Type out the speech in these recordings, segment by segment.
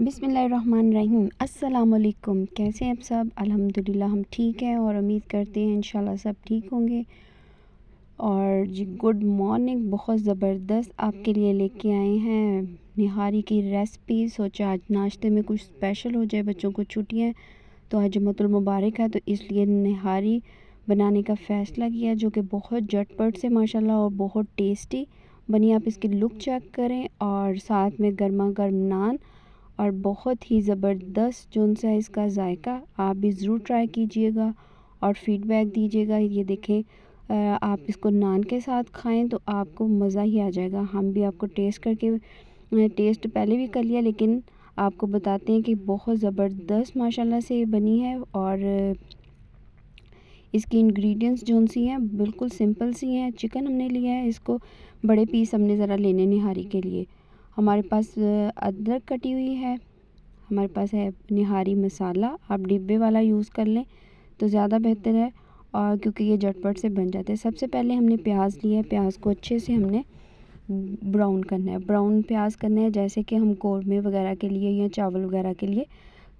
बिस्मिल्लाहिर्रहमानिर्रहीम। अस्सलाम वालेकुम। कैसे हैं आप सब? अल्हम्दुलिल्लाह हम ठीक हैं और उम्मीद करते हैं इंशाल्लाह सब ठीक होंगे। और जी गुड मॉर्निंग। बहुत ज़बरदस्त आपके लिए लेके आए हैं निहारी की रेसिपी। सोचा आज नाश्ते में कुछ स्पेशल हो जाए, बच्चों को छुट्टियाँ हैं तो आज जुम्मतुल मुबारक है, तो इसलिए निहारी बनाने का फ़ैसला किया, जो कि बहुत झटपट से माशाल्लाह और बहुत टेस्टी बनी। आप इसकी लुक चेक करें और साथ में गर्मा गर्म नान और बहुत ही ज़बरदस्त जो सा इसका ज़ायका। आप भी ज़रूर ट्राई कीजिएगा और फ़ीडबैक दीजिएगा। ये देखें, आप इसको नान के साथ खाएं तो आपको मज़ा ही आ जाएगा। हम भी आपको टेस्ट पहले भी कर लिया, लेकिन आपको बताते हैं कि बहुत ज़बरदस्त माशाल्लाह से बनी है। और इसकी इंग्रेडिएंट्स जो सी हैं बिल्कुल सिंपल सी हैं। चिकन हमने लिया है, इसको बड़े पीस हमने ज़रा लेने निहारी के लिए। हमारे पास अदरक कटी हुई है, हमारे पास है निहारी मसाला। आप डिब्बे वाला यूज़ कर लें तो ज़्यादा बेहतर है, और क्योंकि ये झटपट से बन जाते हैं। सबसे पहले हमने प्याज लिया है, प्याज को अच्छे से हमने ब्राउन करना है। ब्राउन प्याज करना है जैसे कि हम कौरमे वगैरह के लिए या चावल वगैरह के लिए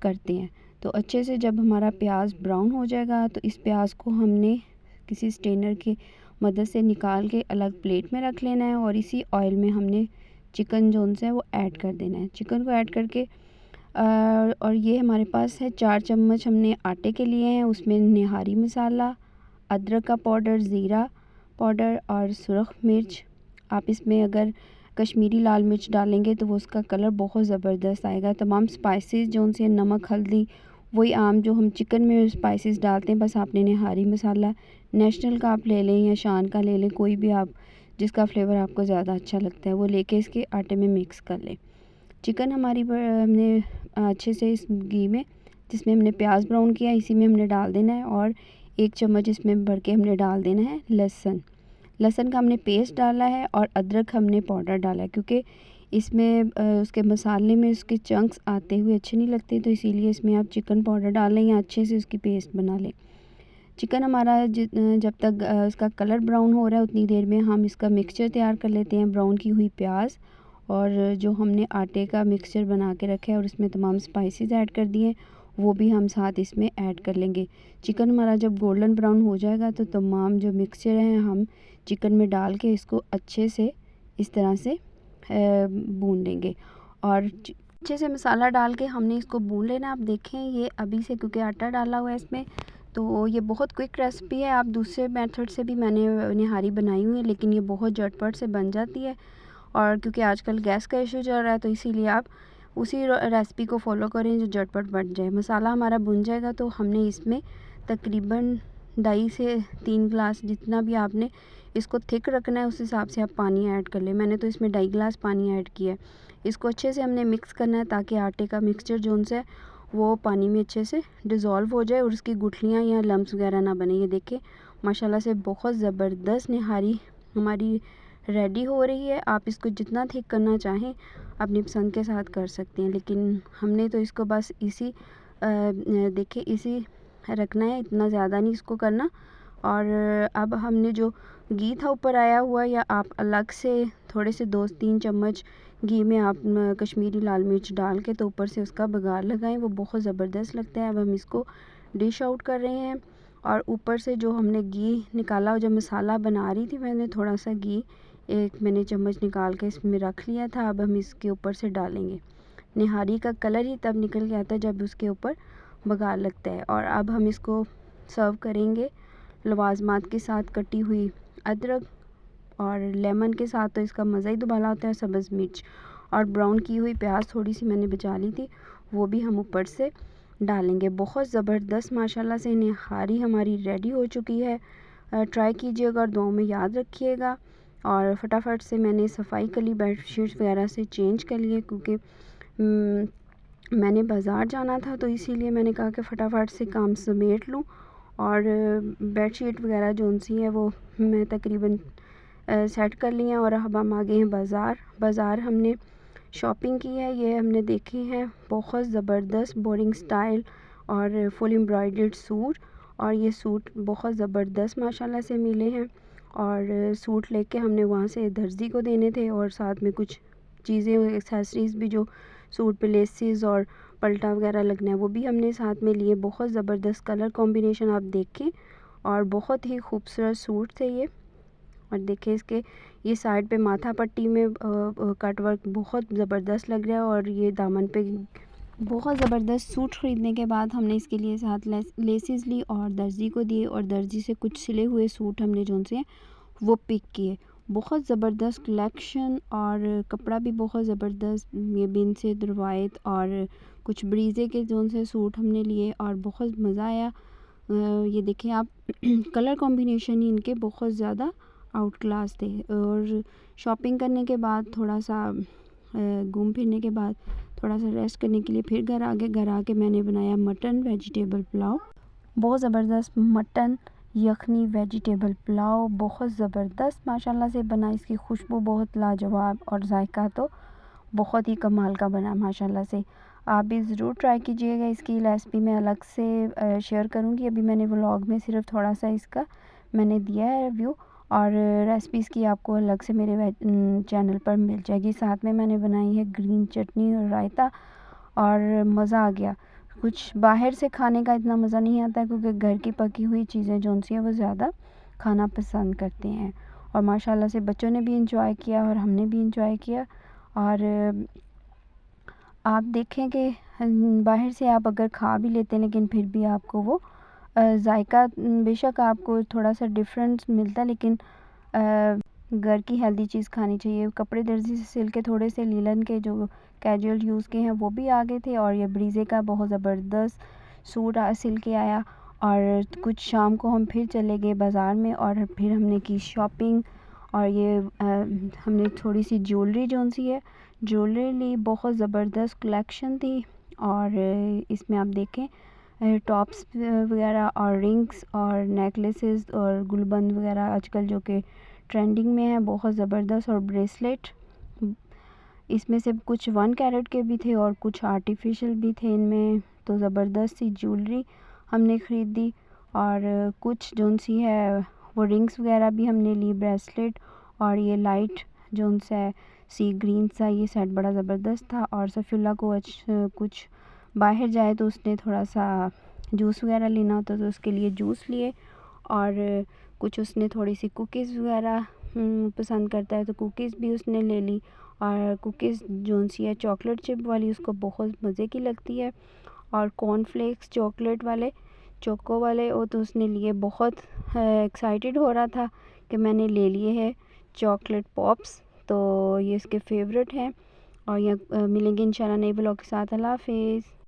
करते हैं। तो अच्छे से जब हमारा प्याज ब्राउन हो जाएगा तो इस प्याज को हमने किसी स्ट्रेनर की मदद से निकाल के अलग प्लेट में रख लेना है, और इसी ऑयल में हमने चिकन जोन से वो ऐड कर देना है। चिकन को ऐड करके और ये हमारे पास है 4 चम्मच हमने आटे के लिए हैं। उसमें निहारी मसाला, अदरक का पाउडर, ज़ीरा पाउडर और सुरख मिर्च। आप इसमें अगर कश्मीरी लाल मिर्च डालेंगे तो वो उसका कलर बहुत ज़बरदस्त आएगा। तमाम स्पाइसेस जो से नमक, हल्दी, वही आम जो हम चिकन में स्पाइसेस डालते हैं, बस आपने निहारी मसाला नेशनल का आप ले लें या शान का ले लें, कोई भी आप जिसका फ्लेवर आपको ज़्यादा अच्छा लगता है वो लेके इसके आटे में मिक्स कर लें। चिकन हमारी हमने अच्छे से इस घी में जिसमें हमने प्याज ब्राउन किया इसी में हमने डाल देना है, और 1 चम्मच इसमें भर के हमने डाल देना है लहसुन का हमने पेस्ट डाला है, और अदरक हमने पाउडर डाला है, क्योंकि इसमें उसके मसाले में उसके चंक्स आते हुए अच्छे नहीं लगते, तो इसीलिए इसमें आप चिकन पाउडर डाल लें या अच्छे से उसकी पेस्ट बना लें। चिकन हमारा जब तक इसका कलर ब्राउन हो रहा है उतनी देर में हम इसका मिक्सचर तैयार कर लेते हैं। ब्राउन की हुई प्याज और जो हमने आटे का मिक्सचर बना के रखा है और इसमें तमाम स्पाइसेस ऐड कर दिए वो भी हम साथ इसमें ऐड कर लेंगे। चिकन हमारा जब गोल्डन ब्राउन हो जाएगा तो तमाम जो मिक्सचर हैं हम चिकन में डाल के इसको अच्छे से इस तरह से भून लेंगे, और अच्छे से मसाला डाल के हमने इसको भून लेना। आप देखें ये अभी से, क्योंकि आटा डाला हुआ है इसमें, तो ये बहुत क्विक रेसिपी है। आप दूसरे मेथड से भी मैंने निहारी बनाई हुई है, लेकिन ये बहुत झटपट से बन जाती है। और क्योंकि आजकल गैस का इशू चल रहा है तो इसीलिए आप उसी रेसिपी को फॉलो करें जो झटपट बन जाए। मसाला हमारा भुन जाएगा तो हमने इसमें तकरीबन 2.5 से 3 गिलास, जितना भी आपने इसको थिक रखना है उस हिसाब से आप पानी ऐड कर लें। मैंने तो इसमें 2.5 गिलास पानी ऐड किया है। इसको अच्छे से हमने मिक्स करना है ताकि आटे का मिक्सचर जो उनसे वो पानी में अच्छे से डिज़ोल्व हो जाए और उसकी गुठलियाँ या लम्स वगैरह ना बने। ये देखें माशाल्लाह से बहुत ज़बरदस्त निहारी हमारी रेडी हो रही है। आप इसको जितना थिक करना चाहें अपनी पसंद के साथ कर सकते हैं, लेकिन हमने तो इसको बस इसी देखिए इसी रखना है, इतना ज़्यादा नहीं इसको करना। और अब हमने जो घी था ऊपर आया हुआ, या आप अलग से थोड़े से 2-3 चम्मच घी में आप कश्मीरी लाल मिर्च डाल के तो ऊपर से उसका बघार लगाएं, वो बहुत ज़बरदस्त लगता है। अब हम इसको डिश आउट कर रहे हैं, और ऊपर से जो हमने घी निकाला, जब मसाला बना रही थी मैंने थोड़ा सा घी मैंने चम्मच निकाल के इसमें रख लिया था। अब हम इसके ऊपर से डालेंगे। निहारी का कलर ही तब निकल के आता है जब उसके ऊपर बघार लगता है। और अब हम इसको सर्व करेंगे लवाजमात के साथ, कटी हुई अदरक और लेमन के साथ, तो इसका मज़ा ही दुबाला होता है। सब्ज़ मिर्च और ब्राउन की हुई प्याज थोड़ी सी मैंने बचा ली थी, वो भी हम ऊपर से डालेंगे। बहुत ज़बरदस्त माशाल्लाह से निहारी हमारी रेडी हो चुकी है। ट्राई कीजिएगा और दुआओं में याद रखिएगा। और फटाफट से मैंने सफाई कर ली, बेडशीट्स वगैरह से चेंज कर लिए, क्योंकि मैंने बाज़ार जाना था तो इसीलिए मैंने कहा कि फटाफट से काम समेट लूँ। और बेडशीट वगैरह जो सी है वो मैं तकरीबन सेट कर ली हैं। और अब हम आ गए हैं बाज़ार हमने शॉपिंग की है। ये हमने देखी है बहुत ज़बरदस्त बोरिंग स्टाइल और फुल एम्ब्रॉयडर्ड सूट, और ये सूट बहुत ज़बरदस्त माशाल्लाह से मिले हैं। और सूट लेके हमने वहाँ से दर्जी को देने थे, और साथ में कुछ चीज़ें एक्सेसरीज़ भी जो सूट पे लेसिस और पल्टा वगैरह लगना है वो भी हमने साथ में लिए। बहुत ज़बरदस्त कलर कॉम्बिनेशन आप देखें और बहुत ही खूबसूरत सूट थे ये। और देखिए इसके ये साइड पे माथा पट्टी में कट वर्क बहुत ज़बरदस्त लग रहा है और ये दामन पे बहुत ज़बरदस्त सूट ख़रीदने के बाद हमने इसके लिए साथ लेसिस ली और दर्जी को दिए और दर्जी से कुछ सिले हुए सूट हमने जो से वो पिक किए। बहुत ज़बरदस्त कलेक्शन और कपड़ा भी बहुत ज़बरदस्त, ये बिन से रवायत और कुछ ब्रीज़े के जो से सूट हमने लिए और बहुत मज़ा आया। ये देखें आप कलर कॉम्बिनेशन ही इनके बहुत ज़्यादा आउट क्लास थे। और शॉपिंग करने के बाद थोड़ा सा घूम फिरने के बाद थोड़ा सा रेस्ट करने के लिए फिर घर आके मैंने बनाया मटन वेजिटेबल पुलाव। बहुत ज़बरदस्त मटन यखनी वेजिटेबल पुलाव बहुत ज़बरदस्त माशाल्लाह से बना। इसकी खुशबू बहुत लाजवाब और जायका तो बहुत ही कमाल का बना माशाल्लाह से। आप भी ज़रूर ट्राई कीजिएगा। इसकी रेसिपी मैं अलग से शेयर करूँगी। अभी मैंने व्लॉग में सिर्फ थोड़ा सा इसका मैंने दिया है रिव्यू और रेसिपीज़ की आपको अलग से मेरे चैनल पर मिल जाएगी। साथ में मैंने बनाई है ग्रीन चटनी और रायता और मज़ा आ गया। कुछ बाहर से खाने का इतना मज़ा नहीं आता क्योंकि घर की पकी हुई चीज़ें जो सी हैं वो ज़्यादा खाना पसंद करते हैं। और माशाल्लाह से बच्चों ने भी इंजॉय किया और हमने भी इंजॉय किया। और आप देखें कि बाहर से आप अगर खा भी लेते हैं लेकिन फिर भी आपको वो जायका बेशक आपको थोड़ा सा डिफरेंस मिलता है लेकिन घर की हेल्दी चीज़ खानी चाहिए। कपड़े दर्जी से सिल के थोड़े से लीलन के जो कैजुअल यूज़ के हैं वो भी आ गए थे और ये ब्रीज़े का बहुत ज़बरदस्त सूट सिल के आया। और कुछ शाम को हम फिर चले गए बाज़ार में और फिर हमने की शॉपिंग और ये हमने थोड़ी सी ज्वेलरी जो सी है ज्वेलरी ली। बहुत ज़बरदस्त कलेक्शन थी और इसमें आप देखें टॉप्स वगैरह और रिंग्स और नेकलेसेस और गुलबंद वगैरह आजकल जो कि ट्रेंडिंग में है बहुत ज़बरदस्त। और ब्रेसलेट इसमें से कुछ 1 कैरेट के भी थे और कुछ आर्टिफिशियल भी थे इनमें। तो ज़बरदस्त सी ज्वेलरी हमने ख़रीदी और कुछ जो सी है वो रिंग्स वगैरह भी हमने ली, ब्रेसलेट और ये लाइट जो सा सी ग्रीन सा ये सेट बड़ा ज़बरदस्त था। और सफ़ीउल्लाह को कुछ बाहर जाए तो उसने थोड़ा सा जूस वगैरह लेना होता तो उसके लिए जूस लिए और कुछ उसने थोड़ी सी कुकीज़ वगैरह पसंद करता है तो कुकीज़ भी उसने ले ली। और कुकीज़ जो सी है चॉकलेट चिप वाली उसको बहुत मज़े की लगती है और कॉर्नफ्लेक्स चॉकलेट वाले चोको वाले वो तो उसने लिए। बहुत एक्साइटेड हो रहा था कि मैंने ले लिए हैं चॉकलेट पॉप्स, तो ये इसके फेवरेट हैं। और ये मिलेंगे इंशाल्लाह नए ब्लॉग के साथ। अल्लाह हाफ़िज़।